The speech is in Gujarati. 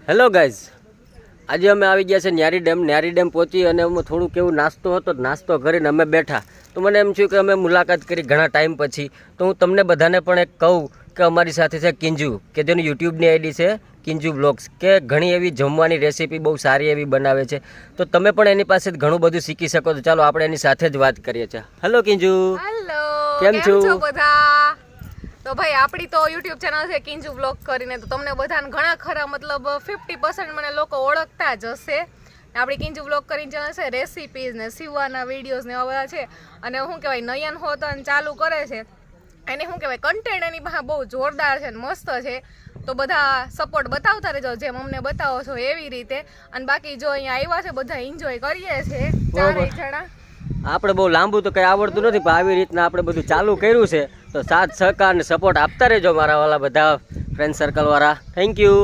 હેલો ગાઈઝ, આજે અમે આવી ગયા છે ન્યારી ડેમ પહોંચી અને અમે થોડુંક એવું નાસ્તો હતો, નાસ્તો કરીને અમે બેઠા. તો મને એમ થયું કે અમે મુલાકાત કરી ઘણા ટાઈમ પછી. તો હું તમને બધાને પણ એક કહું કે અમારી સાથે છે કિંજુ, કે જેની યુટ્યુબની આઈડી છે કિંજુ બ્લોગ્સ, કે ઘણી એવી જમવાની રેસીપી બહુ સારી એવી બનાવે છે. તો તમે પણ એની પાસે ઘણું બધું શીખી શકો. તો ચાલો આપણે એની સાથે જ વાત કરીએ છીએ. હેલો કિંજુ. હેલો, કેમ છો બધા? તો ભાઈ આપણી તો યુટ્યુબ ચેનલ છે કિંજુ બ્લોગ કરીને, તો તમને બધાને ઘણા ખરા મતલબ 50% મને લોકો ઓળખતા જ હશે. આપણી કિંજુ બ્લોગ કરીને ચેનલ છે, રેસીપીઝ ને સીવવાના વિડીયોઝ ને એવા બધા છે. અને શું કહેવાય, નયન હોતન ચાલુ કરે છે, એને શું કહેવાય કન્ટેન્ટ એની પાસે બહુ જોરદાર છે ને મસ્ત છે. તો બધા સપોર્ટ બતાવતા રહેજો, જેમ અમને બતાવો છો એવી રીતે. અને બાકી જો અહીંયા આવ્યા છે બધા એન્જોય કરીએ છીએ ચારેય જણા. આપણે બહુ લાંબુ તો કંઈ આવડતું નથી, પણ આવી રીતના આપણે બધું ચાલુ કર્યું છે. તો સાથ સહકાર અને સપોર્ટ આપતા રહેજો મારા વાળા બધા ફ્રેન્ડ સર્કલ વાળા. Thank you.